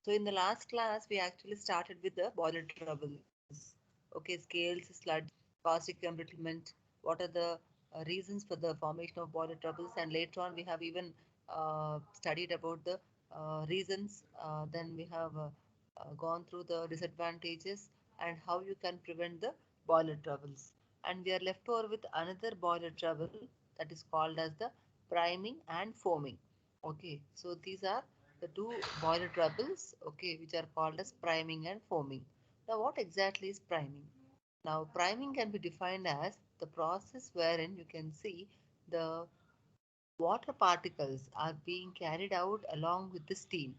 So in the last class, we actually started with the boiler troubles. Okay, scales, sludge, caustic embrittlement. What are the reasons for the formation of boiler troubles? And later on, we have even studied about the reasons. Then we have gone through the disadvantages and how you can prevent the boiler troubles. And we are left over with another boiler trouble that is called as the priming and foaming. Okay, so these are the two boiler troubles, okay, which are called as priming and foaming. Now, what exactly is priming? Now, priming can be defined as the process wherein you can see the water particles are being carried out along with the steam.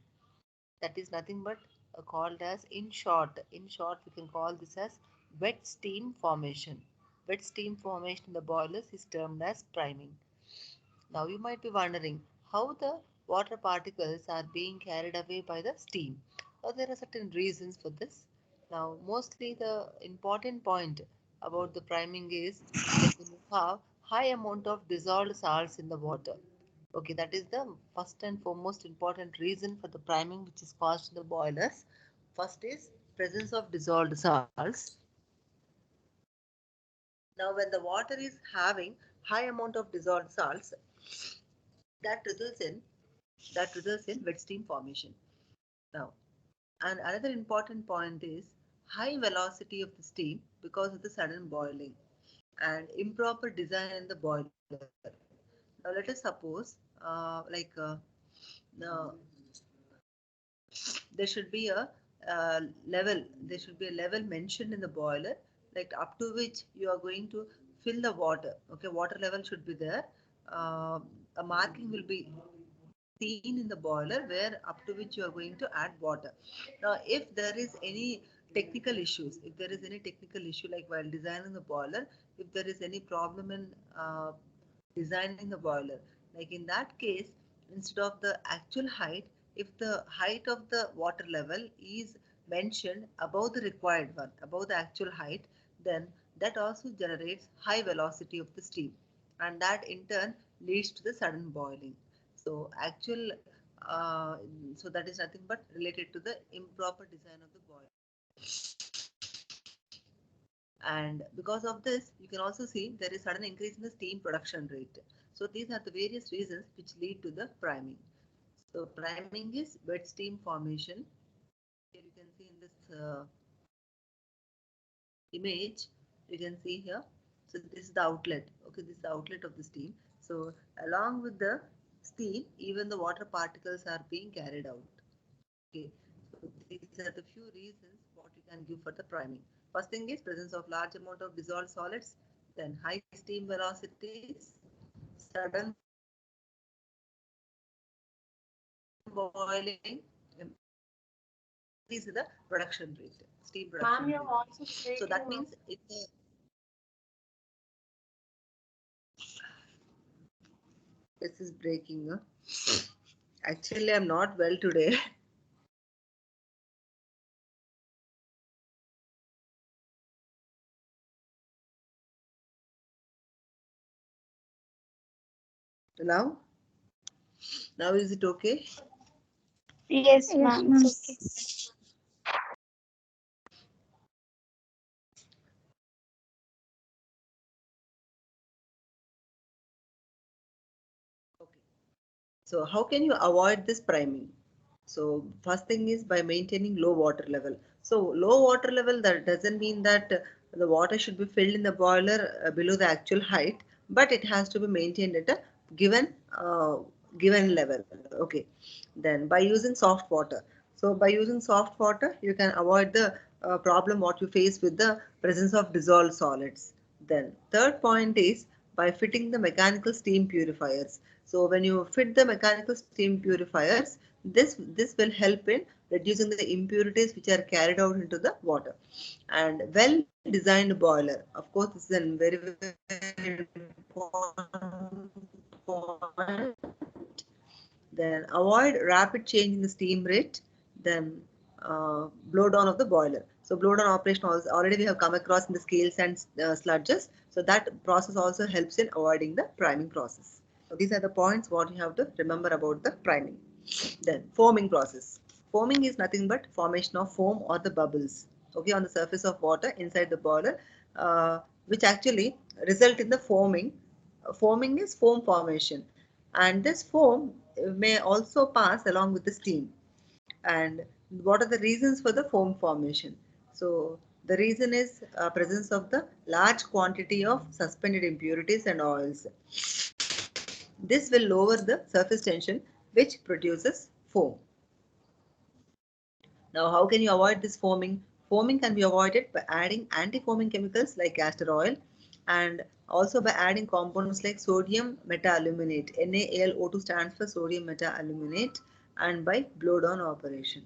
That is nothing but called as, in short, we can call this as wet steam formation. Wet steam formation in the boilers is termed as priming. Now you might be wondering how the water particles are being carried away by the steam. Now there are certain reasons for this. Now mostly the important point about the priming is like when you have high amount of dissolved salts in the water. Okay, that is the first and foremost important reason for the priming which is caused in the boilers. First is presence of dissolved salts. Now when the water is having high amount of dissolved salts, that results in wet steam formation. Now, and another important point is high velocity of the steam because of the sudden boiling and improper design in the boiler. Now, let us suppose now there should be a level. There should be a level mentioned in the boiler, like up to which you are going to fill the water. Okay, water level should be there. Uh, a marking will be seen in the boiler where up to which you are going to add water. Now, if there is any technical issues, if there is any technical issue like while designing the boiler, if there is any problem in designing the boiler, like in that case, instead of the actual height, if the height of the water level is mentioned above the required one, above the actual height, then that also generates high velocity of the steam, and that in turn leads to the sudden boiling. So actual, so that is nothing but related to the improper design of the boiler. And because of this, you can also see there is sudden increase in the steam production rate. So these are the various reasons which lead to the priming. So priming is wet steam formation. Here you can see in this image, you can see here. So this is the outlet. Okay, this is the outlet of the steam. So along with the steam, even the water particles are being carried out. Okay, so these are the few reasons what you can give for the priming. First thing is presence of large amount of dissolved solids, then high steam velocities, sudden boiling, increase the production rate, steam Ma'am, production your rate. voice is So that breaking, ma'am. means it this is breaking. Actually, I'm not well today. Now, now is it okay? Yes, ma'am, it's okay. Okay. So how can you avoid this priming? So first thing is by maintaining low water level. So low water level, that doesn't mean that the water should be filled in the boiler below the actual height, but it has to be maintained at a given uh, given level. Okay. Then by using soft water. So by using soft water, you can avoid the problem what you face with the presence of dissolved solids. Then third point is by fitting the mechanical steam purifiers. So when you fit the mechanical steam purifiers, this will help in reducing the impurities which are carried out into the water. And well designed boiler, of course, this is a very important point. Then avoid rapid change in the steam rate. Then blow down of the boiler. So blow down operation already we have come across in the scales and sludges. So that process also helps in avoiding the priming process. So these are the points what you have to remember about the priming. Then foaming process. foaming is nothing but formation of foam or the bubbles, okay, on the surface of water inside the boiler, which actually result in the foaming. Foaming is foam formation, and this foam may also pass along with the steam. And what are the reasons for the foam formation? So the reason is presence of the large quantity of suspended impurities and oils. This will lower the surface tension, which produces foam. Now, how can you avoid this foaming? Foaming can be avoided by adding anti-foaming chemicals like castor oil, and also by adding compounds like sodium meta-aluminate. NaAlO2 stands for sodium meta-aluminate, and by blow-down operation.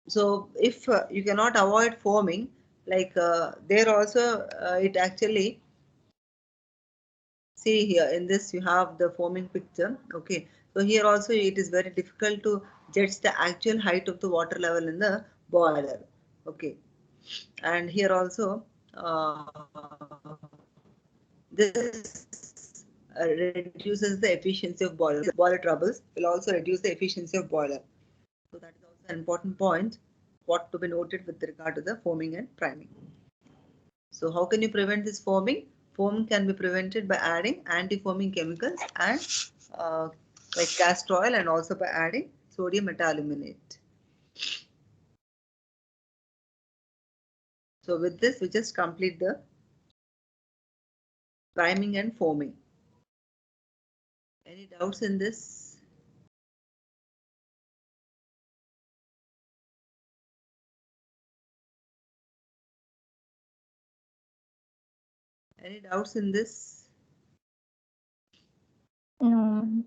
So if you cannot avoid foaming, like there also it actually, see here in this you have the foaming picture. Okay, so here also it is very difficult to judge the actual height of the water level in the boiler. Okay, and here also this reduces the efficiency of boiler. Boiler troubles will also reduce the efficiency of boiler. So that is also an important point what to be noted with regard to the foaming and priming. So how can you prevent this foaming? Foaming can be prevented by adding anti-foaming chemicals and uh, like castor oil, and also by adding sodium meta-aluminate. So with this, we just complete the priming and foaming. Any doubts in this? Any doubts in this? No.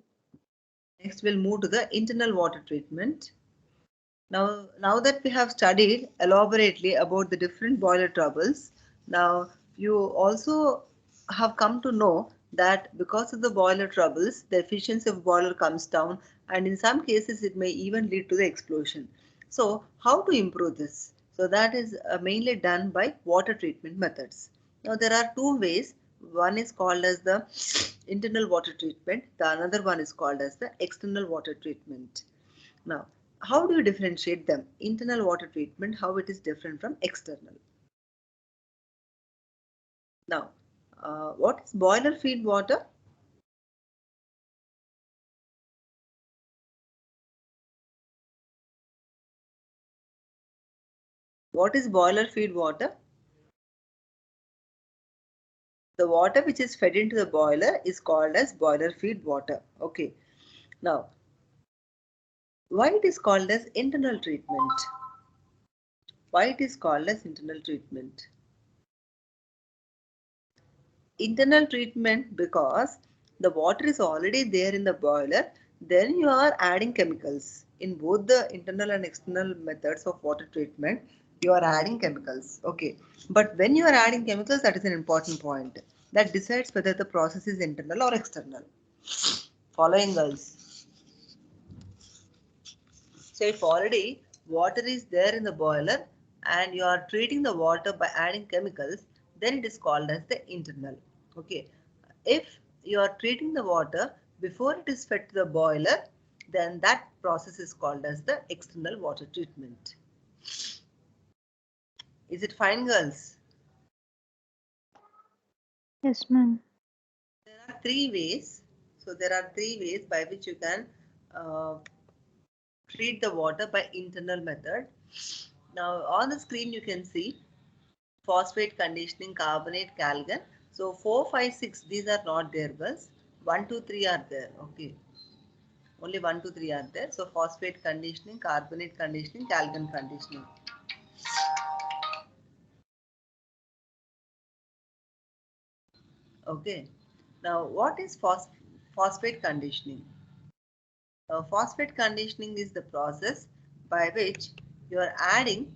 Next, we'll move to the internal water treatment. Now that we have studied elaborately about the different boiler troubles, now you also have come to know that because of the boiler troubles, the efficiency of boiler comes down, and in some cases it may even lead to the explosion. So how to improve this? So that is mainly done by water treatment methods. Now there are two ways. One is called as the internal water treatment. The another one is called as the external water treatment. Now, how do you differentiate them? Internal water treatment, how it is different from external. Now, what is boiler feed water? What is boiler feed water? The water which is fed into the boiler is called as boiler feed water. Okay. Now, why it is called as internal treatment? Why it is called as internal treatment? Internal treatment because the water is already there in the boiler, then you are adding chemicals. In both the internal and external methods of water treatment, you are adding chemicals. Okay, but when you are adding chemicals, that is an important point that decides whether the process is internal or external. Following, girls. So if already water is there in the boiler and you are treating the water by adding chemicals, then it is called as the internal. Okay. If you are treating the water before it is fed to the boiler, then that process is called as the external water treatment. Is it fine, girls? Yes, ma'am. There are three ways. So there are three ways by which you can uh, treat the water by internal method. Now on the screen you can see phosphate conditioning, carbonate, calgon. So 4, 5, 6, these are not there, girls. 1, 2, 3 are there. Okay. Only 1, 2, 3 are there. So phosphate conditioning, carbonate conditioning, calgon conditioning. Okay. Now what is phosphate conditioning? Phosphate conditioning is the process by which you are adding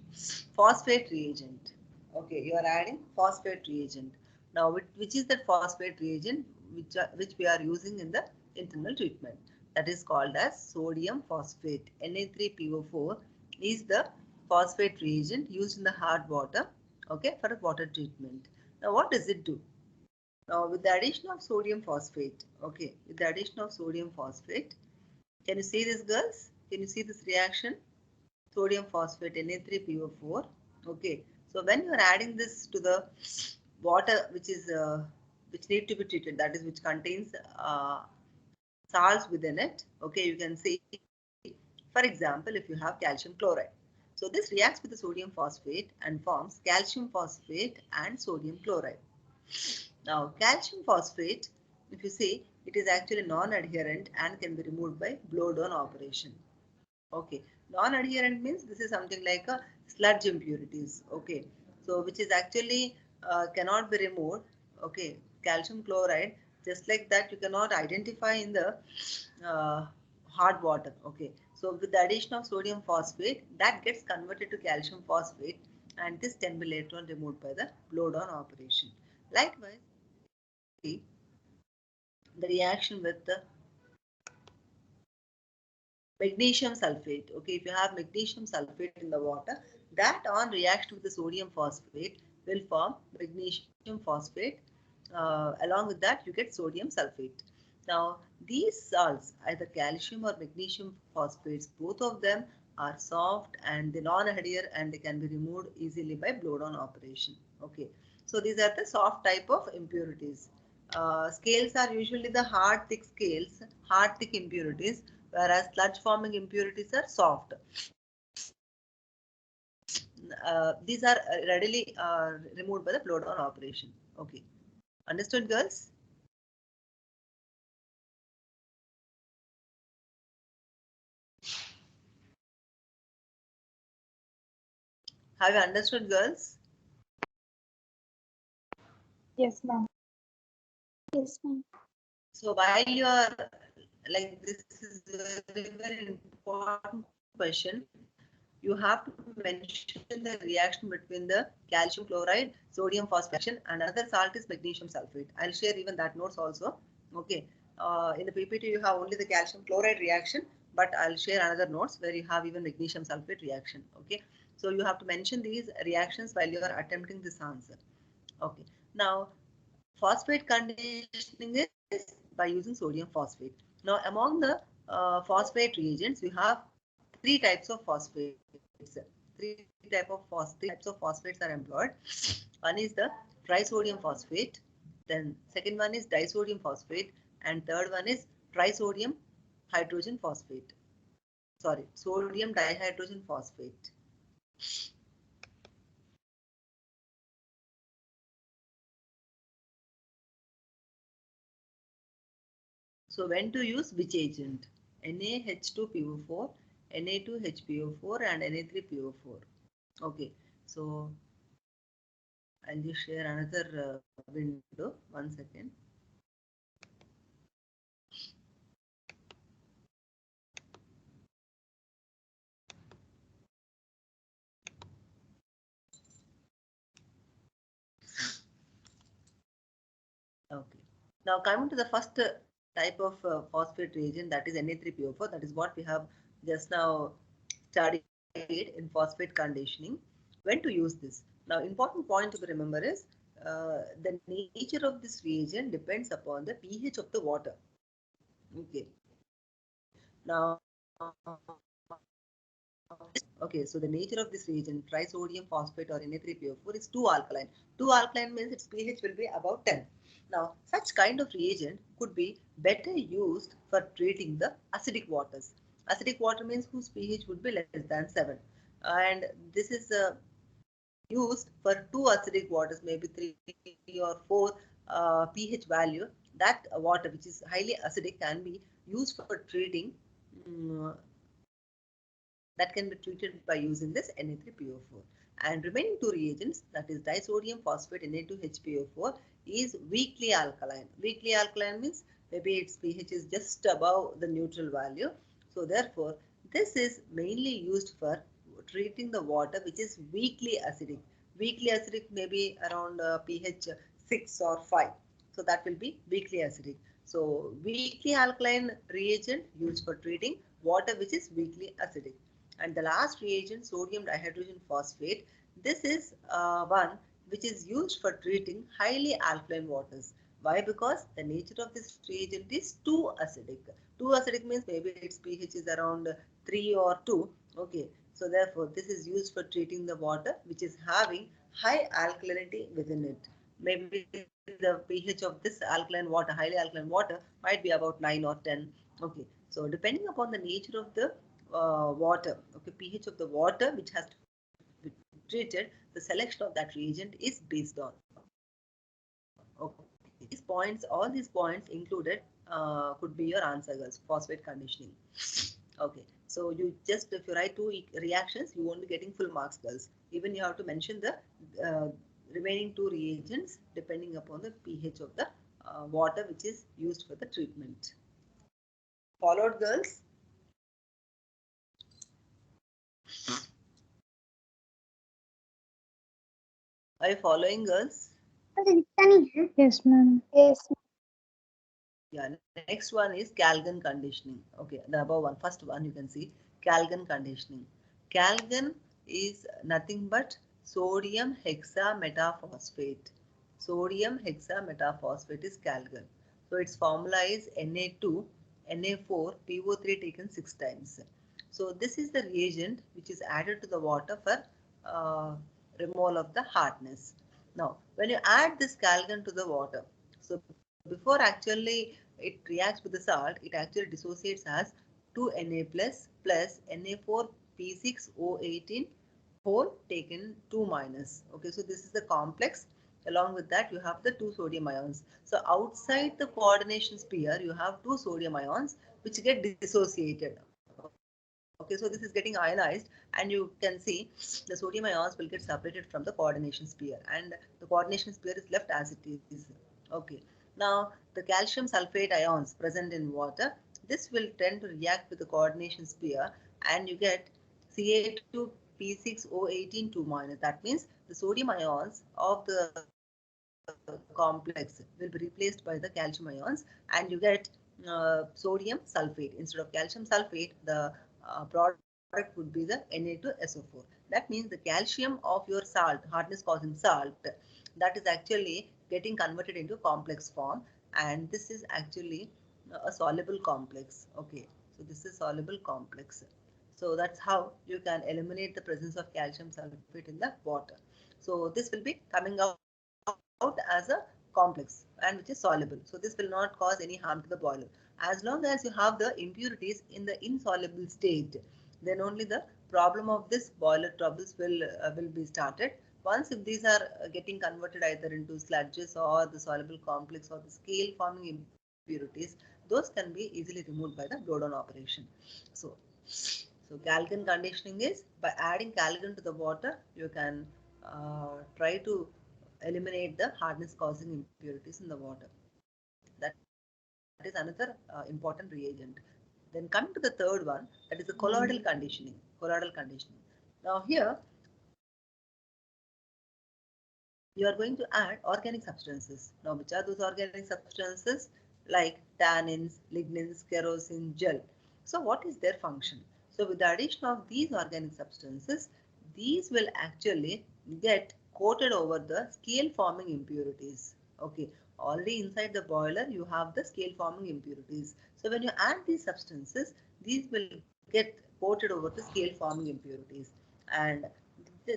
phosphate reagent. Okay, you are adding phosphate reagent. Now, which is that phosphate reagent which we are using in the internal treatment? That is called as sodium phosphate. Na3PO4 is the phosphate reagent used in the hard water. Okay, for a water treatment. Now, what does it do? Now, with the addition of sodium phosphate. Okay, with the addition of sodium phosphate, can you see this, girls? Can you see this reaction? Sodium phosphate Na3PO4. Okay, so when you are adding this to the water which need to be treated, that is which contains salts within it. Okay, you can see, for example, if you have calcium chloride. So this reacts with the sodium phosphate and forms calcium phosphate and sodium chloride. Now, calcium phosphate, if you see, it is actually non-adherent and can be removed by blow-down operation. Okay, non-adherent means this is something like a sludge impurities. Okay, so which is actually cannot be removed. Okay, calcium chloride, just like that, you cannot identify in the uh, hard water. Okay, so with the addition of sodium phosphate, that gets converted to calcium phosphate, and this can be later on removed by the blow-down operation. Likewise, the reaction with the magnesium sulfate. Okay, if you have magnesium sulfate in the water, that on reaction with the sodium phosphate will form magnesium phosphate. Along with that, you get sodium sulfate. Now, these salts, either calcium or magnesium phosphates, both of them are soft and they non-adhere and they can be removed easily by blow-down operation. Okay, so these are the soft type of impurities. Scales are usually the hard, thick scales, hard, thick impurities, whereas sludge forming impurities are soft. These are readily removed by the blow down operation. Okay, understood, girls? Have you understood, girls? Yes, ma'am. Yes, ma'am. So while you are like, this is very, very important question. You have to mention the reaction between the calcium chloride, sodium phosphate, and another salt is magnesium sulfate. I'll share even that notes also. Okay. In the PPT, you have only the calcium chloride reaction, but I'll share another notes where you have even magnesium sulfate reaction. Okay. So you have to mention these reactions while you are attempting this answer. Okay. Now, phosphate conditioning is by using sodium phosphate. Now, among the phosphate reagents, we have three types of phosphates. Three types of phosphates are employed. One is the trisodium phosphate. Then second one is disodium phosphate, and third one is trisodium hydrogen phosphate. Sorry, sodium dihydrogen phosphate. So when to use which agent? NaH2PO4, Na2HPO4 and Na3PO4. Okay, so I'll just share another window. 1 second. Okay. Now coming to the first type of phosphate reagent, that is Na3PO4. That is what we have just now studied in phosphate conditioning. When to use this? Now, important point to remember is the nature of this reagent depends upon the pH of the water. Okay. Now, okay, so the nature of this reagent, trisodium phosphate or Na3PO4, is too alkaline. Too alkaline means its pH will be above 10. Now, such kind of reagent could be better used for treating the acidic waters. Acidic water means whose pH would be less than 7. And this is used for two acidic waters, maybe 3 or 4 pH value. That water which is highly acidic can be used for treating that can be treated by using this Na3PO4. And remaining two reagents, that is disodium phosphate Na2HPO4, is weakly alkaline. Weakly alkaline means maybe its pH is just above the neutral value. So therefore, this is mainly used for treating the water which is weakly acidic. Weakly acidic may be around pH 6 or 5. So that will be weakly acidic. So weakly alkaline reagent used for treating water which is weakly acidic. And the last reagent, sodium dihydrogen phosphate, this is one which is used for treating highly alkaline waters. Why? Because the nature of this reagent is too acidic. Too acidic means maybe its pH is around 3 or 2. Okay, so therefore this is used for treating the water which is having high alkalinity within it. Maybe the pH of this alkaline water, highly alkaline water, might be about 9 or 10. Okay, so depending upon the nature of the water, okay, pH of the water which has to be treated, the selection of that reagent is based on. Okay, these points, all these points included could be your answer, girls. Phosphate conditioning. Okay, so you just, if you write two reactions, you won't be getting full marks, girls. Even you have to mention the remaining two reagents depending upon the pH of the water which is used for the treatment. Followed, girls? Are you following, girls? Yes, ma'am. Yes. Yeah, next one is Calgon conditioning. Okay, the above one, first one you can see Calgon conditioning. Calgon is nothing but sodium hexametaphosphate. Sodium hexametaphosphate is Calgon. So its formula is Na2, Na4, PO3 taken 6 times. So this is the reagent which is added to the water for removal of the hardness. Now, when you add this Calgon to the water, so before actually it reacts with the salt, it actually dissociates as 2Na plus Na4P6O18 whole taken 2 minus. Okay, so this is the complex. Along with that, you have the two sodium ions. So outside the coordination sphere, you have two sodium ions which get dissociated. Okay, so this is getting ionized, and you can see the sodium ions will get separated from the coordination sphere, and the coordination sphere is left as it is. Okay, now the calcium sulfate ions present in water, this will tend to react with the coordination sphere, and you get Ca2P6O18 2 minus. That means the sodium ions of the complex will be replaced by the calcium ions, and you get sodium sulfate. Instead of calcium sulfate, the product would be the Na2SO4. That means the calcium of your salt, hardness causing salt, that is actually getting converted into complex form, and this is actually a soluble complex. Okay, so this is soluble complex. So that's how you can eliminate the presence of calcium sulfate in the water. So this will be coming out as a complex and which is soluble. So this will not cause any harm to the boiler. As long as you have the impurities in the insoluble state, then only the problem of this boiler troubles will be started. Once if these are getting converted either into sludges or the soluble complex or the scale forming impurities, those can be easily removed by the blow down operation. So, so Calgon conditioning is by adding Calgon to the water, you can try to eliminate the hardness causing impurities in the water. That is another important reagent. Then coming to the third one, that is the colloidal conditioning. Colloidal conditioning. Now here you are going to add organic substances. Now which are those organic substances? Like tannins, lignins, kerosene, gel. So what is their function? So with the addition of these organic substances, these will actually get coated over the scale forming impurities. Okay, already inside the boiler you have the scale forming impurities. So when you add these substances, these will get coated over the scale forming impurities, and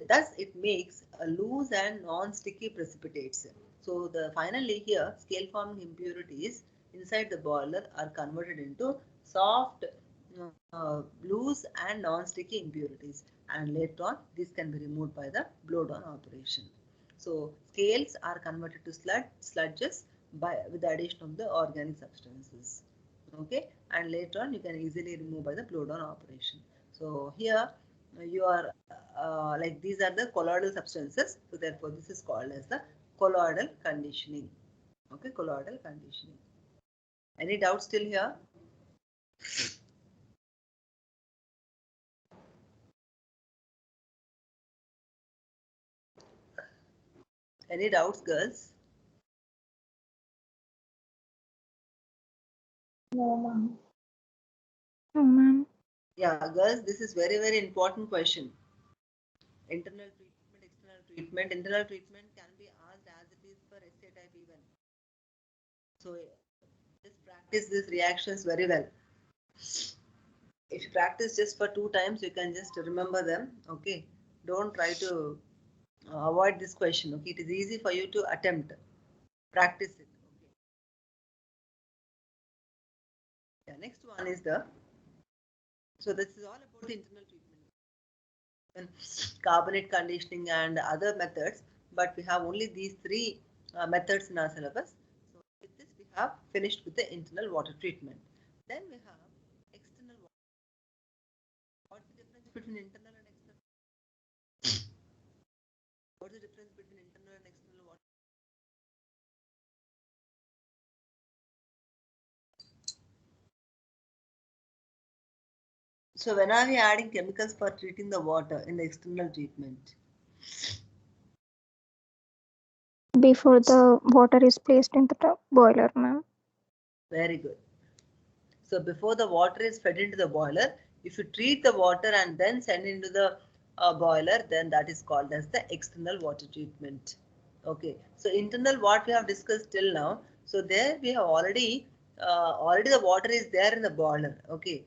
thus it makes a loose and non-sticky precipitates. So the finally here scale forming impurities inside the boiler are converted into soft, loose and non-sticky impurities, and later on this can be removed by the blow down operation. So scales are converted to sludges by with the addition of the organic substances. Okay, and later on you can easily remove by the blow down operation. So here you are like these are the colloidal substances, so therefore this is called as the colloidal conditioning. Okay, colloidal conditioning. Any doubts still here? Any doubts, girls? No, ma'am. No, ma'am. Yeah, girls, this is very important question. Internal treatment, external treatment. Internal treatment can So just practice these reactions very well. If you practice just for 2 times, you can just remember them. Okay, don't try to avoid this question. Okay, it is easy for you to attempt. Practice it. Okay. Yeah, next one is the. So this is all about the internal treatment, and carbonate conditioning and other methods. But we have only these three methods in our syllabus. So with this, we have finished with the internal water treatment. Then we have external water. What's the difference between internal and external? What's the difference between internal and external water? So when are we adding chemicals for treating the water in the external treatment? Before the water is placed in the boiler, ma'am. Very good. So before the water is fed into the boiler, if you treat the water and then send into the boiler, then that is called as the external water treatment. Okay. So internal, what we have discussed till now. So there we have already the water is there in the boiler. Okay.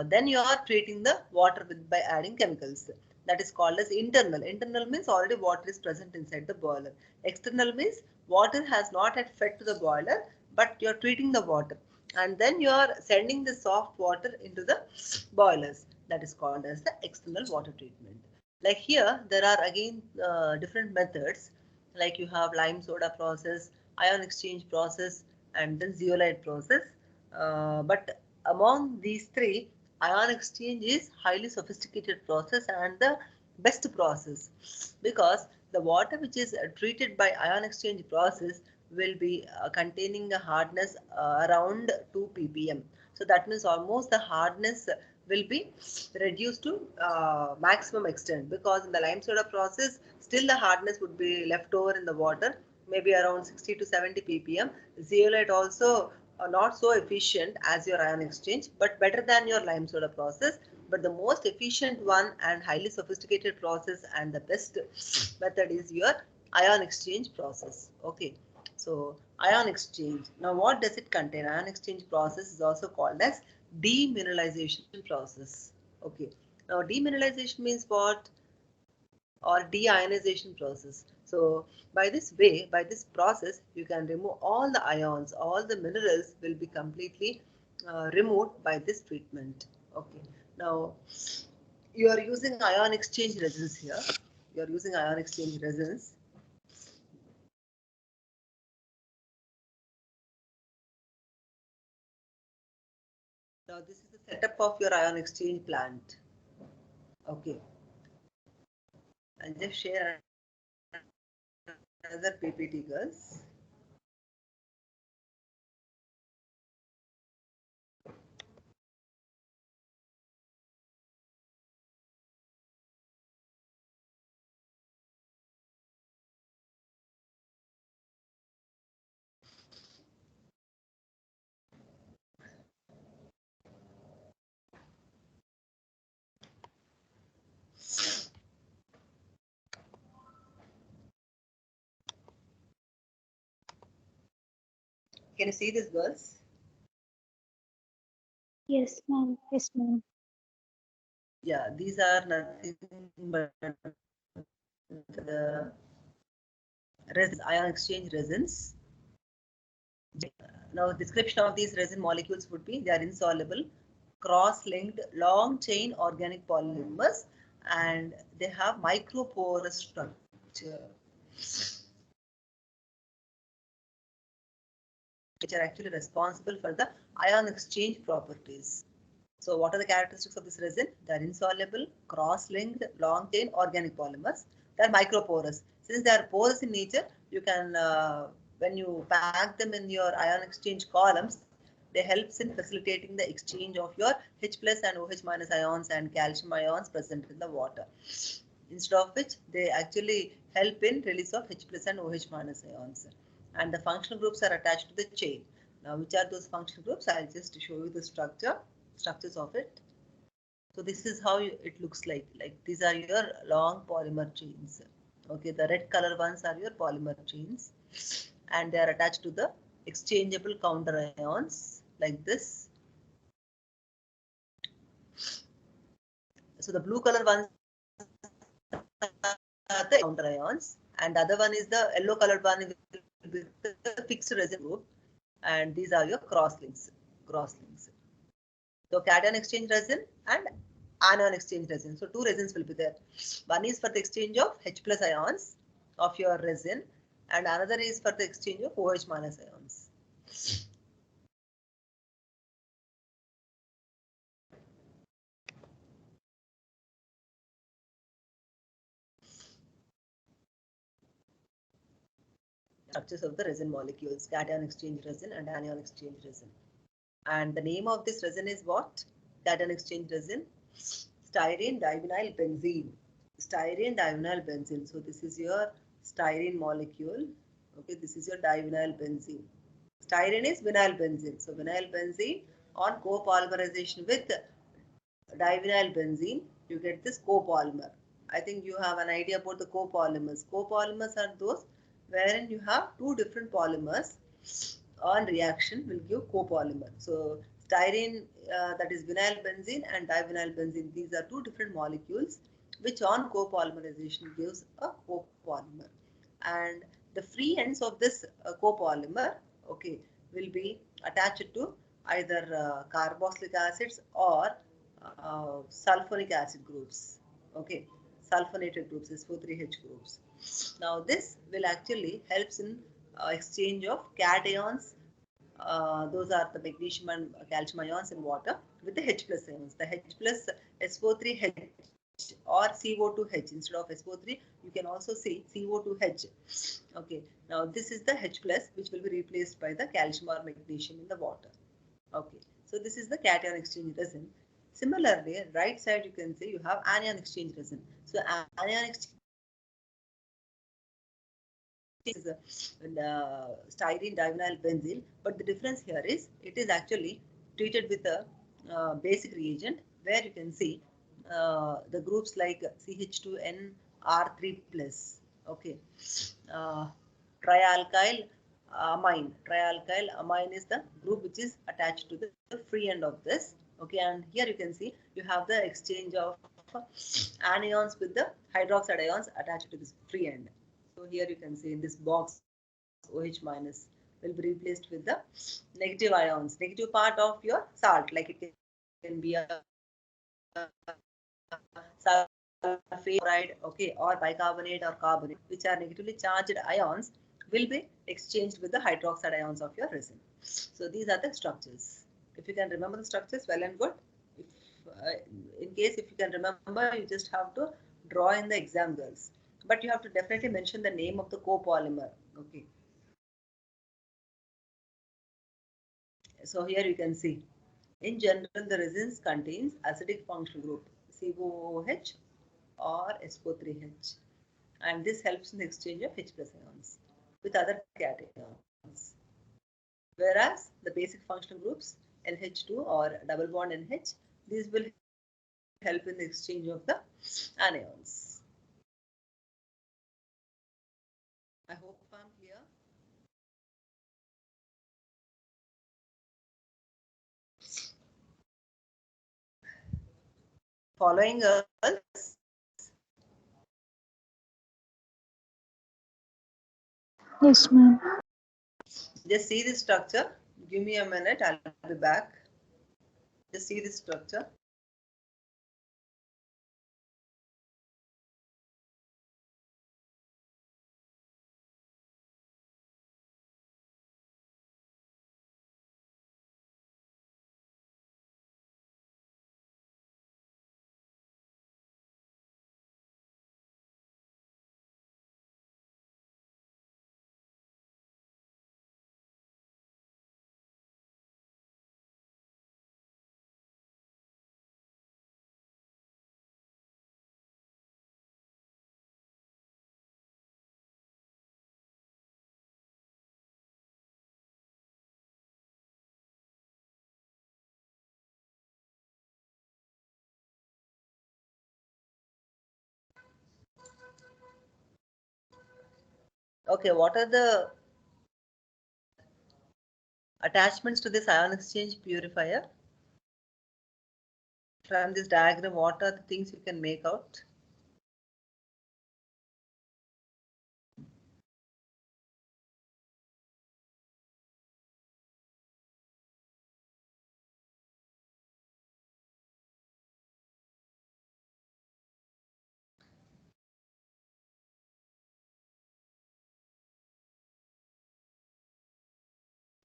Then you are treating the water by adding chemicals. That is called as internal. Internal means already water is present inside the boiler. External means water has not yet fed to the boiler, but you are treating the water and then you are sending the soft water into the boilers. That is called as the external water treatment. Like here, there are again different methods. Like you have lime soda process, ion exchange process, and then zeolite process. But among these three, ion exchange is highly sophisticated process and the best process because the water which is treated by ion exchange process will be containing a hardness around 2 ppm. So that means almost the hardness will be reduced to maximum extent because in the lime soda process still the hardness would be left over in the water, maybe around 60 to 70 ppm. Zeolite also not so efficient as your ion exchange but better than your lime soda process, but the most efficient one and highly sophisticated process and the best method is your ion exchange process. Okay, so ion exchange. Now what does it contain? Ion exchange process is also called as demineralization process. Okay, now demineralization means what? Or deionization process. So by this way, by this process, you can remove all the ions, all the minerals will be completely removed by this treatment. Okay, now you are using ion exchange resins here. You are using ion exchange resins. Now this is the setup of your ion exchange plant. Okay, I'll just share another PPT, girls. Can you see this, girls? Yes, ma'am. Yes, ma'am. Yeah, these are nothing but the resins, ion exchange resins. Now, description of these resin molecules would be they are insoluble, cross-linked, long-chain organic polymers, and they have microporous structure, which are actually responsible for the ion exchange properties. So what are the characteristics of this resin? They are insoluble, cross-linked, long-chain organic polymers. They are microporous. Since they are porous in nature, you can, when you pack them in your ion exchange columns, they helps in facilitating the exchange of your H plus and OH minus ions and calcium ions present in the water. Instead of which, they actually help in release of H plus and OH minus ions. And the functional groups are attached to the chain. Now, which are those functional groups? I'll just show you the structures of it. So this is how it looks like. Like these are your long polymer chains. Okay, the red color ones are your polymer chains, and they are attached to the exchangeable counter ions like this. So the blue color ones are the counter ions, and the other one is the yellow colored one with the fixed resin group, and these are your cross links. So cation exchange resin and anion exchange resin. So two resins will be there. One is for the exchange of H plus ions of your resin, and another is for the exchange of OH minus ions. Structures of the resin molecules, cation exchange resin and anion exchange resin. And the name of this resin is what? Cation exchange resin, styrene divinyl benzene. Styrene divinyl benzene. So this is your styrene molecule. Okay, this is your divinyl benzene. Styrene is vinyl benzene. So vinyl benzene on copolymerization with divinyl benzene, you get this copolymer. I think you have an idea about the copolymers. Copolymers are those wherein you have two different polymers on reaction will give copolymer. So styrene, that is vinyl benzene, and divinyl benzene, these are two different molecules which on copolymerization gives a copolymer. And the free ends of this copolymer, okay, will be attached to either carboxylic acids or sulfonic acid groups. Okay, sulfonated groups, SO3H groups. Now this will actually helps in exchange of cations. Those are the magnesium and calcium ions in water with the H plus ions. The H plus SO3H or CO2H instead of SO3, you can also say CO2H. Okay, now this is the H plus which will be replaced by the calcium or magnesium in the water. Okay, so this is the cation exchange resin. Similarly, right side you can say you have anion exchange resin. So anion exchange is styrene divinyl benzene, but the difference here is it is actually treated with a basic reagent where you can see the groups like CH2NR3 plus. Okay, uh, trialkyl amine. Trialkyl amine is the group which is attached to the free end of this. Okay, and here you can see you have the exchange of anions with the hydroxide ions attached to this free end. So here you can see in this box OH minus will be replaced with the negative ions, negative part of your salt, like it can be a sulfate chloride, okay, or bicarbonate or carbonate, which are negatively charged ions, will be exchanged with the hydroxide ions of your resin. So these are the structures. If you can remember the structures, well and good. If, in case if you can remember, you just have to draw in the exam, girls. But you have to definitely mention the name of the copolymer. Okay. So here you can see, in general, the resins contains acidic functional group COOH or SO3H, and this helps in the exchange of H plus ions with other cations. Whereas the basic functional groups LH2 or double bond NH, these will help in the exchange of the anions. I hope I'm clear. Following us, Yes, ma'am. just see the structure. Give me a minute, I'll be back. Just see the structure. Okay, what are the Attachments to this ion exchange purifier. From this diagram, what are the things you can make out?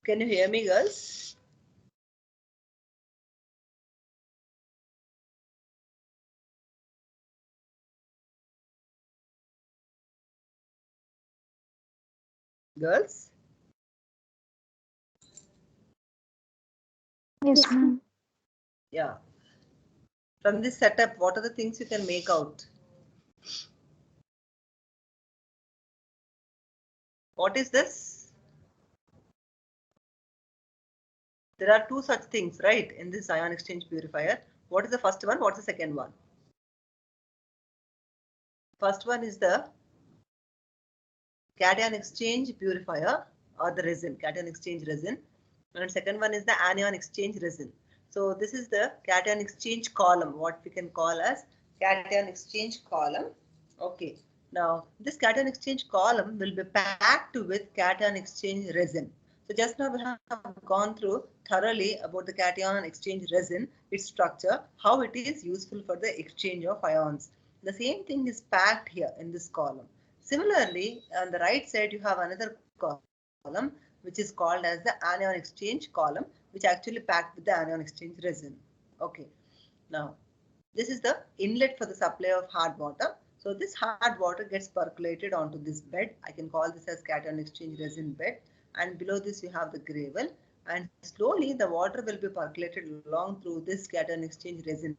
Can you hear me, girls? Girls? Yes, ma'am. Yeah. From this setup, what are the things you can make out? What is this? There are two such things, right, in this ion exchange purifier. What is the first one? What's the second one? First one is the cation exchange purifier or the resin, cation exchange resin. And second one is the anion exchange resin. So this is the cation exchange column, what we can call as cation exchange column. Okay. Now this cation exchange column will be packed with cation exchange resin. So just now we have gone through thoroughly about the cation exchange resin, its structure, how it is useful for the exchange of ions. The same thing is packed here in this column. Similarly, on the right side, you have another column which is called as the anion exchange column, which actually packed with the anion exchange resin. Okay. Now, this is the inlet for the supply of hard water. So this hard water gets percolated onto this bed. I can call this as cation exchange resin bed. And below this you have the gravel. And slowly the water will be percolated along through this cation exchange resin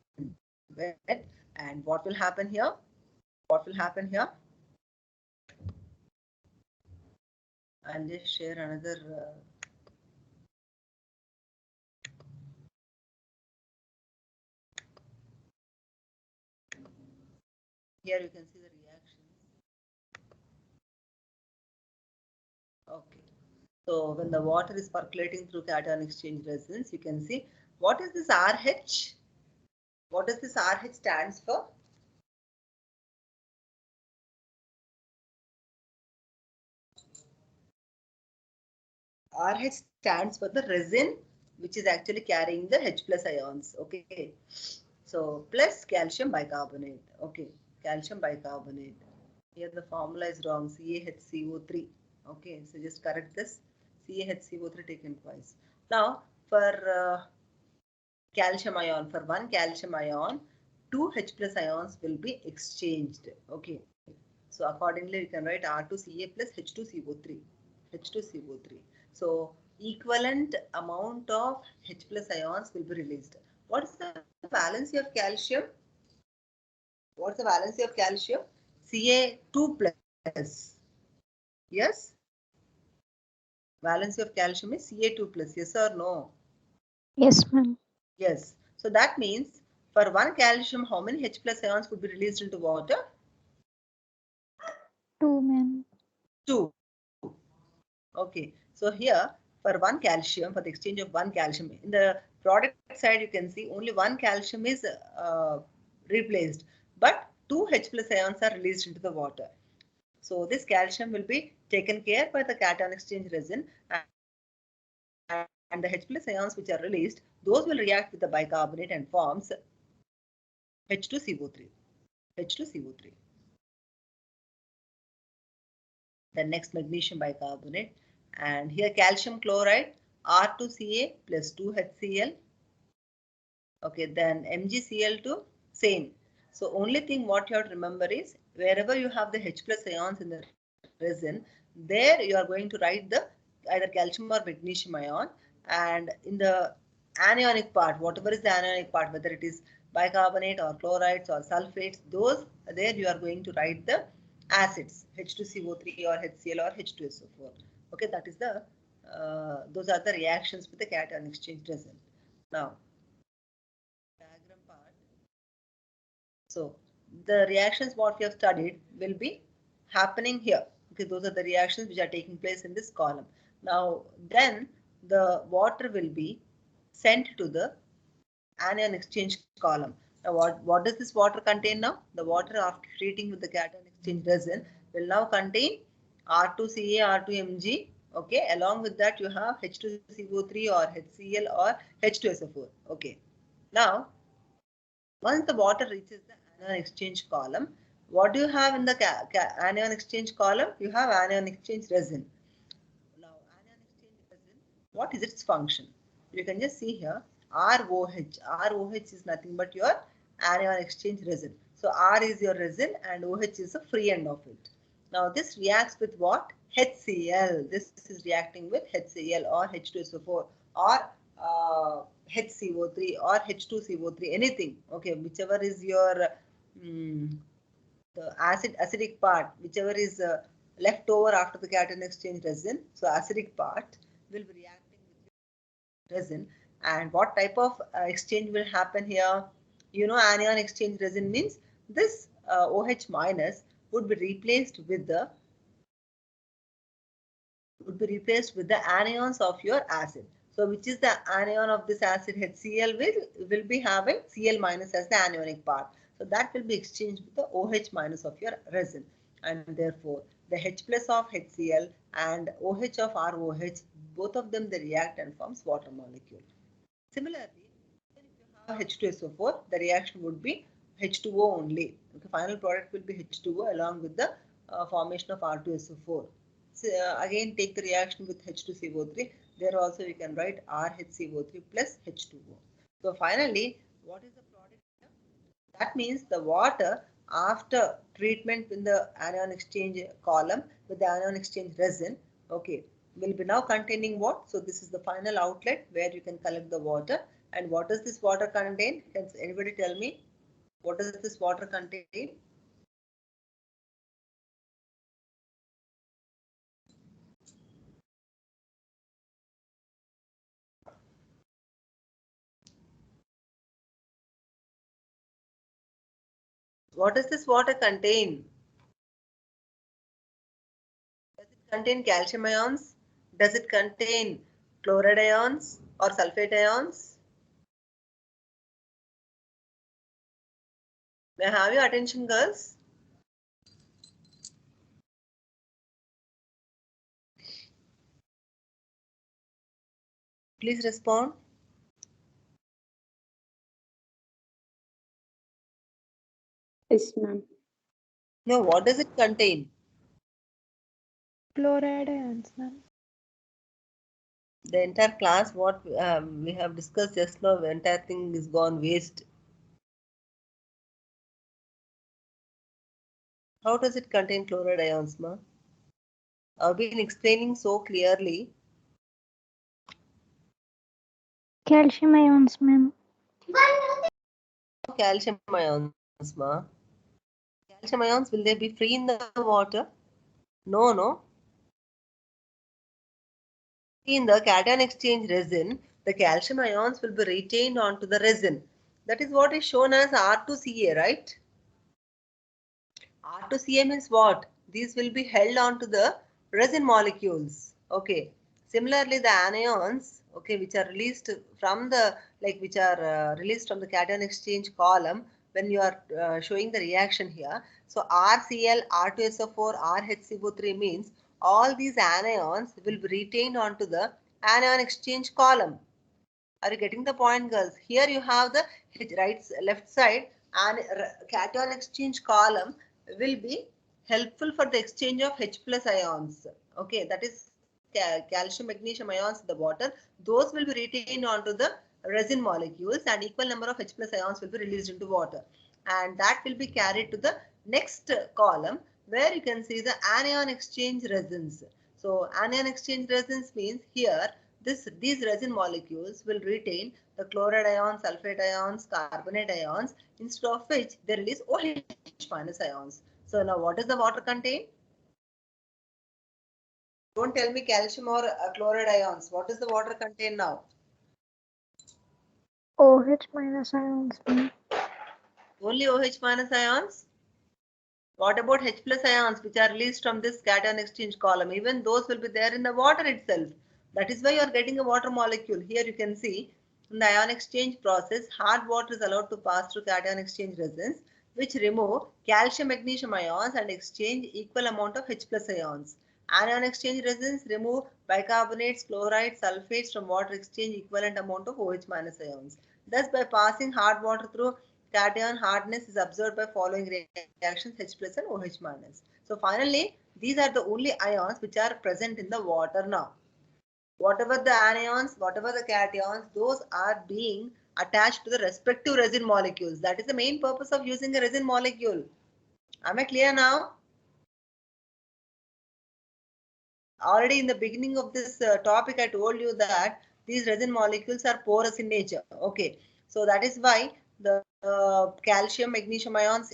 bed. And what will happen here? What will happen here? I'll just share another. Here you can see the reactions. Okay. So when the water is percolating through cation exchange resins, you can see what is this RH? What does this RH stands for? RH stands for the resin, which is actually carrying the H plus ions. Okay. So plus calcium bicarbonate. Okay. Calcium bicarbonate. Here the formula is wrong. CaHCO3. Okay. So just correct this. CaHCO3 taken twice. Now for calcium ion, for one calcium ion, two H plus ions will be exchanged. Okay. So accordingly, we can write R2Ca plus H2CO3. H2CO3. So equivalent amount of H plus ions will be released. What is the valency of calcium? What's the valency of calcium? Ca2 plus. Yes? Valency of calcium is Ca2 plus. Yes or no? Yes, ma'am. Yes. So that means for one calcium, how many H plus ions would be released into water? 2, ma'am. 2. Okay. So here for one calcium, for the exchange of one calcium, in the product side, you can see only one calcium is replaced, but two H plus ions are released into the water. So this calcium will be taken care by the cation exchange resin, and the H plus ions which are released, those will react with the bicarbonate and forms H2CO3. H2CO3. The next magnesium bicarbonate, and here calcium chloride R2Ca plus 2HCl. Okay, then MgCl2 same. So only thing what you have to remember is wherever you have the H plus ions in the resin, there you are going to write the either calcium or magnesium ion, and in the anionic part, whatever is the anionic part, whether it is bicarbonate or chlorides or sulfates, those there you are going to write the acids H2CO3 or HCl or H2SO4. Okay, that is the those are the reactions with the cation exchange resin. Now diagram part. So the reactions what we have studied will be happening here. Okay, those are the reactions which are taking place in this column. Now then the water will be sent to the anion exchange column. Now what does this water contain now? The water after treating with the cation exchange resin will now contain R2Ca, R2Mg. Okay, along with that you have H2CO3 or HCl or H2SO4. Okay. Now, once the water reaches the anion exchange column, what do you have in the anion exchange column? You have anion exchange resin. Now, anion exchange resin, what is its function? You can just see here ROH. ROH is nothing but your anion exchange resin. So R is your resin and OH is the free end of it. Now this reacts with what? HCl. This is reacting with HCl or H2SO4 or HCO3 or H2CO3, anything. Okay, whichever is your the acidic part, whichever is left over after the cation exchange resin. So acidic part will be reacting with resin. And what type of exchange will happen here? You know, anion exchange resin means this OH minus would be replaced with the anions of your acid. So which is the anion of this acid? HCl will be having Cl minus as the anionic part. So that will be exchanged with the OH minus of your resin. And therefore, the H plus of HCl and OH of ROH, both of them they react and forms water molecule. Similarly, if you have H2SO4, the reaction would be H2O only. The final product will be H2O along with the formation of R2SO4. So, again take the reaction with H2CO3. There also you can write RHCO3 plus H2O. So finally, what is the product here? That means the water after treatment in the anion exchange column with the anion exchange resin, okay, will be now containing what? So this is the final outlet where you can collect the water. And what does this water contain? Can anybody tell me? What does this water contain? What does this water contain? Does it contain calcium ions? Does it contain chloride ions or sulfate ions? May I have your attention, girls? Please respond. Yes, ma'am. No, what does it contain? Chloride ions, ma'am. The entire class, what we have discussed just now, the entire thing is gone waste. How does it contain chloride ions, ma? I've been explaining so clearly. Calcium ions, ma'am. Calcium ions, ma. Calcium ions, will they be free in the water? No, no. In the cation exchange resin, the calcium ions will be retained onto the resin. That is what is shown as R2Ca, right? R2Ca means what? These will be held onto the resin molecules. Okay. Similarly, the anions, okay, which are released from the released from the cation exchange column when you are showing the reaction here. So RCl, R2SO4, RHCO3 means all these anions will be retained onto the anion exchange column. Are you getting the point, girls? Here you have the left side, and cation exchange column will be helpful for the exchange of H plus ions. Okay, that is calcium, magnesium ions in the water. Those will be retained onto the resin molecules, and equal number of H plus ions will be released into water. And that will be carried to the next column where you can see the anion exchange resins. So anion exchange resins means here these resin molecules will retain the chloride ions, sulfate ions, carbonate ions, instead of which they release OH minus ions. So now what does the water contain? Don't tell me calcium or chloride ions. What does the water contain now? OH minus ions, ma'am. Only OH minus ions? What about H plus ions which are released from this cation exchange column? Even those will be there in the water itself. That is why you are getting a water molecule. Here you can see in the ion exchange process, hard water is allowed to pass through cation exchange resins, which remove calcium magnesium ions and exchange equal amount of H plus ions. Anion exchange resins remove bicarbonates, chlorides, sulfates from water exchange equivalent amount of OH minus ions. Thus, by passing hard water through cation, hardness is observed by following reactions H plus and OH minus. So finally, these are the only ions which are present in the water now. Whatever the anions, whatever the cations, those are being attached to the respective resin molecules. That is the main purpose of using a resin molecule. Am I clear now? Already in the beginning of this topic, I told you that these resin molecules are porous in nature. Okay, so that is why the calcium, magnesium ions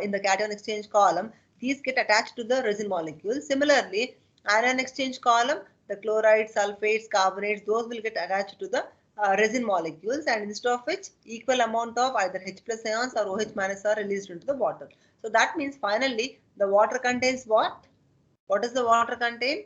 in the cation exchange column, these get attached to the resin molecule. Similarly, anion exchange column, the chlorides, sulfates, carbonates, those will get attached to the resin molecules, and instead of which equal amount of either H plus ions or OH minus are released into the water. So that means finally the water contains what? What does the water contain?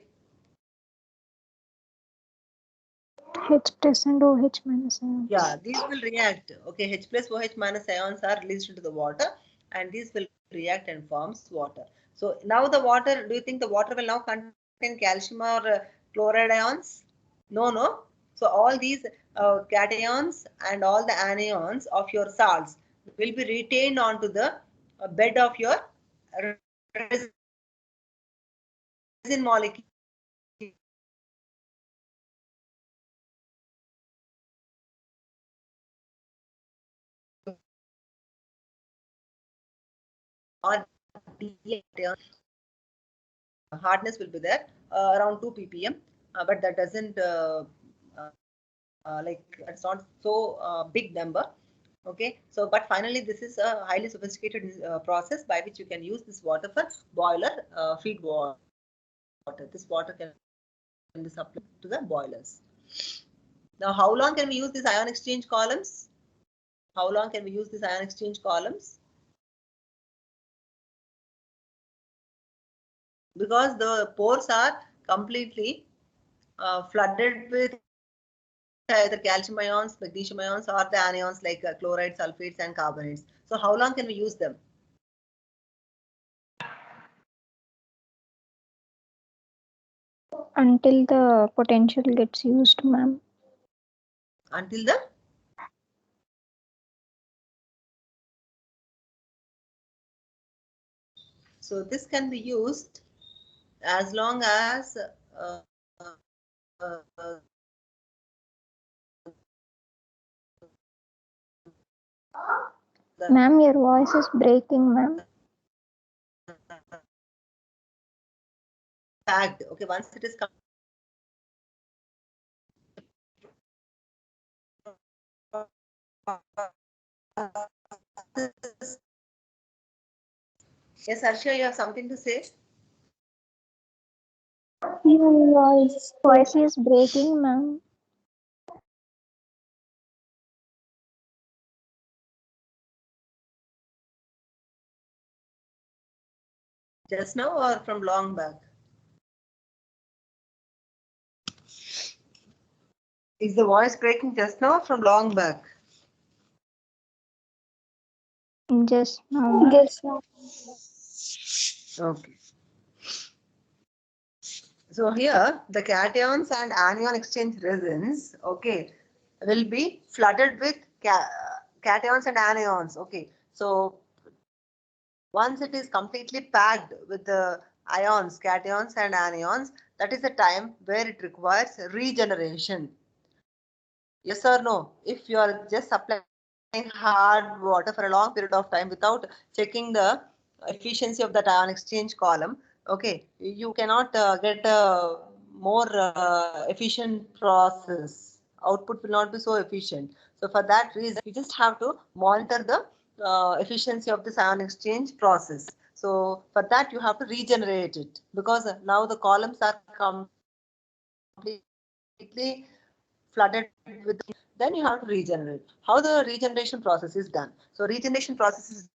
H plus and OH minus ions. Yeah, these will react. Okay, H plus OH minus ions are released into the water, and these will react and forms water. So now the water, do you think the water will now contain calcium or chloride ions? No, no. So all these cations and all the anions of your salts will be retained onto the bed of your resin molecule. Or hardness will be there around 2 ppm, but that doesn't like it's not so big number. Okay, so but finally this is a highly sophisticated process by which you can use this water for boiler feed water. This water can be supplied to the boilers. Now, how long can we use these ion exchange columns? How long can we use these ion exchange columns? Because the pores are completely flooded with either calcium ions, magnesium ions, or the anions like chlorides, sulfates, and carbonates. So how long can we use them? Until the potential gets used, ma'am. Until the so this can be used as long as Ma'am, your voice is breaking, ma'am. packed. Okay, once it is yes, Arshia, you have something to say? Your voice. Voice is breaking, ma'am. Just now or from long back? Is the voice breaking just now or from long back? Just now. Just now. Okay. So here the cations and anion exchange resins, okay, will be flooded with cations and anions. Okay. So once it is completely packed with the ions, cations and anions, that is the time where it requires regeneration. Yes or no? If you are just supplying hard water for a long period of time without checking the efficiency of that ion exchange column, okay, you cannot get a more efficient process. Output will not be so efficient. So for that reason, you just have to monitor the efficiency of this ion exchange process. So for that, you have to regenerate it because now the columns are completely flooded with, then you have to regenerate. How the regeneration process is done? So regeneration process is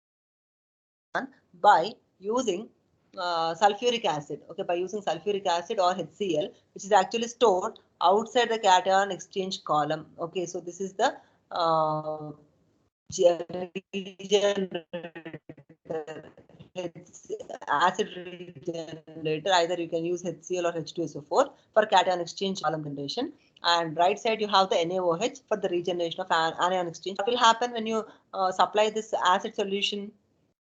done by using sulfuric acid, okay, by using sulfuric acid or HCl, which is actually stored outside the cation exchange column. Okay, so this is the regenerator, acid regenerator. Either you can use HCl or H2SO4 for cation exchange column generation. And right side you have the NaOH for the regeneration of anion exchange. What will happen when you supply this acid solution?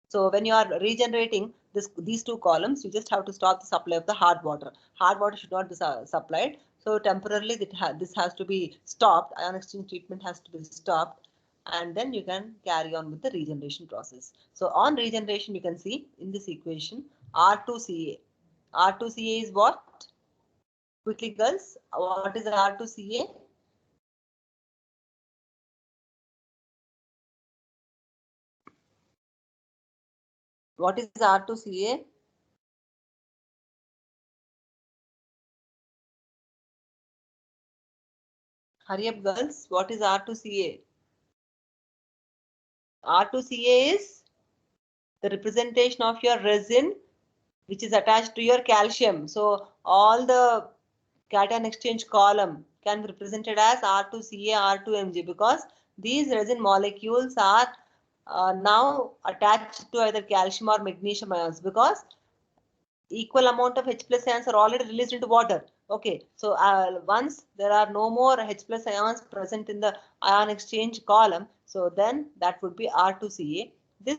So when you are regenerating these two columns, you just have to stop the supply of the hard water. Hard water should not be supplied. So temporarily this has to be stopped. Ion exchange treatment has to be stopped. And then you can carry on with the regeneration process. So on regeneration, you can see in this equation R2Ca. R2Ca is what? Quickly girls, what is R2Ca? What is R2Ca? Hurry up girls, what is R2Ca? R2Ca is the representation of your resin which is attached to your calcium. So all the cation exchange column can be represented as R2Ca, R2Mg because these resin molecules are now attached to either calcium or magnesium ions because equal amount of H plus ions are already released into water. Okay, so once there are no more H plus ions present in the ion exchange column, so then that would be R2Ca. This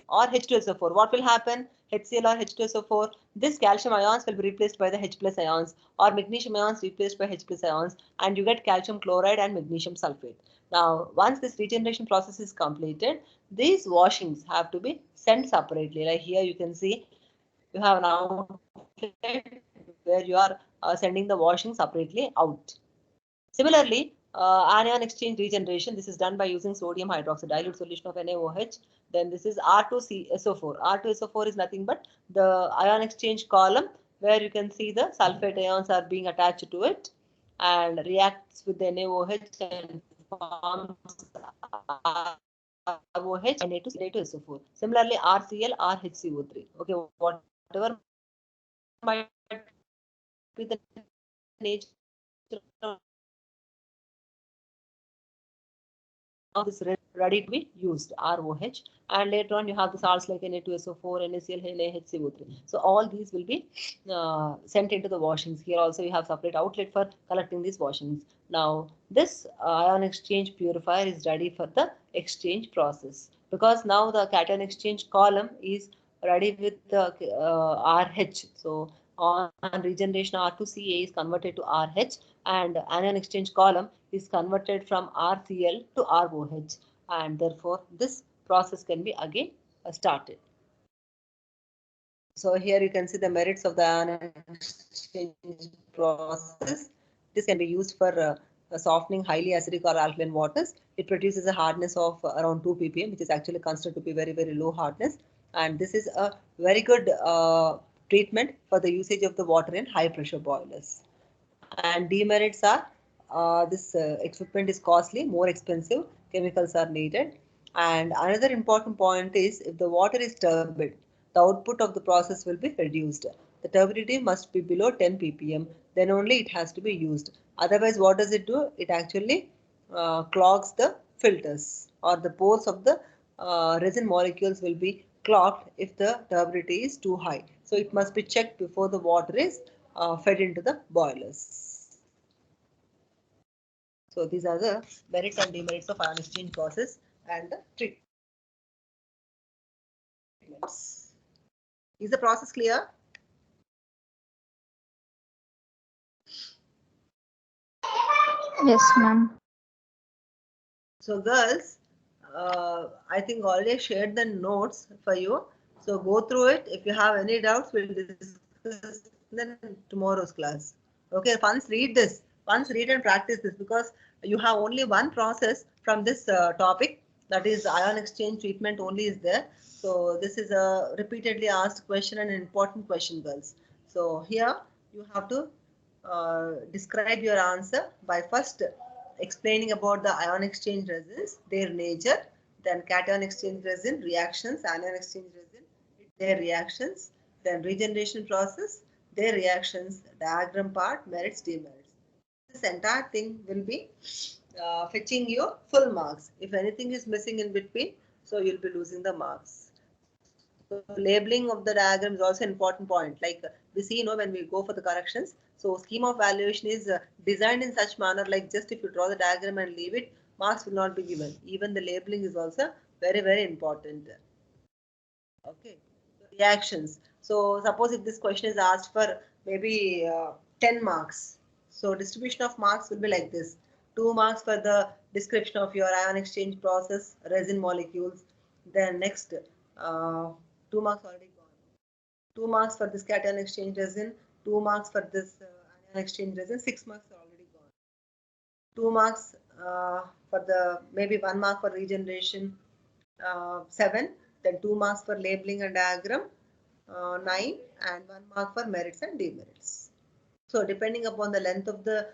or H2SO4. What will happen? HCl or H2SO4. This calcium ions will be replaced by the H plus ions or magnesium ions replaced by H plus ions and you get calcium chloride and magnesium sulfate. Now, once this regeneration process is completed, these washings have to be sent separately. Like here you can see you have an outlet where you are sending the washing separately out. Similarly, anion exchange regeneration, this is done by using sodium hydroxide dilute solution of NaOH. Then this is R2SO4. R2SO4 is nothing but the ion exchange column where you can see the sulfate ions are being attached to it and reacts with the NaOH and forms ROH and Na2SO4. Similarly, RCl, RHCO3. Okay, whatever might be the nature of now this ready to be used ROH, and later on you have the salts like Na2SO4, NaCl, NaHCO3. So all these will be sent into the washings. Here also you have separate outlet for collecting these washings. Now this ion exchange purifier is ready for the exchange process because now the cation exchange column is ready with the RH. So on regeneration, R2Ca is converted to RH and anion exchange column is converted from RCl to ROH, and therefore this process can be again started. So here you can see the merits of the anion exchange process. This can be used for softening highly acidic or alkaline waters. It produces a hardness of around 2 ppm, which is actually considered to be very, very low hardness. And this is a very good treatment for the usage of the water in high pressure boilers. And demerits are this equipment is costly, more expensive, chemicals are needed. And another important point is if the water is turbid, the output of the process will be reduced. The turbidity must be below 10 ppm, then only it has to be used. Otherwise, what does it do? It actually clogs the filters or the pores of the resin molecules will be clogged if the turbidity is too high. So it must be checked before the water is fed into the boilers. So these are the merits and demerits of ion exchange process and the treatments. Is the process clear? Yes, ma'am. So girls, I think already shared the notes for you. So go through it. If you have any doubts, we'll discuss in tomorrow's class. Okay, once read this. Once read and practice this because you have only one process from this topic, that is ion exchange treatment only is there. So this is a repeatedly asked question and an important question, girls. So here you have to describe your answer by first explaining about the ion exchange resins, their nature, Then cation exchange resin, reactions, anion exchange resin, their reactions, then regeneration process, their reactions, diagram part, merits, demerits. This entire thing will be fetching your full marks. If anything is missing in between, so you'll be losing the marks. So labeling of the diagram is also an important point. Like we see, when we go for the corrections, so scheme of valuation is designed in such manner, like just if you draw the diagram and leave it, marks will not be given. Even the labeling is also very, very important. Okay, reactions. So suppose if this question is asked for maybe 10 marks. So distribution of marks will be like this. 2 marks for the description of your ion exchange process, resin molecules. Then next, 2 marks already gone. 2 marks for this cation exchange resin, 2 marks for this anion exchange resin, 6 marks are already gone. 2 marks for the, maybe 1 mark for regeneration, 7, then 2 marks for labeling and diagram, 9, and 1 mark for merits and demerits. So depending upon the length of the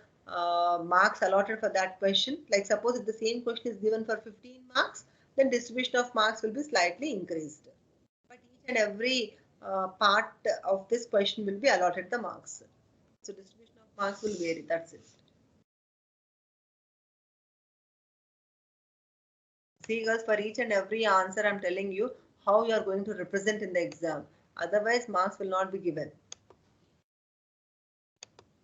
marks allotted for that question, like suppose if the same question is given for 15 marks, then distribution of marks will be slightly increased. But each and every part of this question will be allotted the marks. So distribution of marks will vary, that's it. See girls, for each and every answer I'm telling you how you are going to represent in the exam. Otherwise marks will not be given.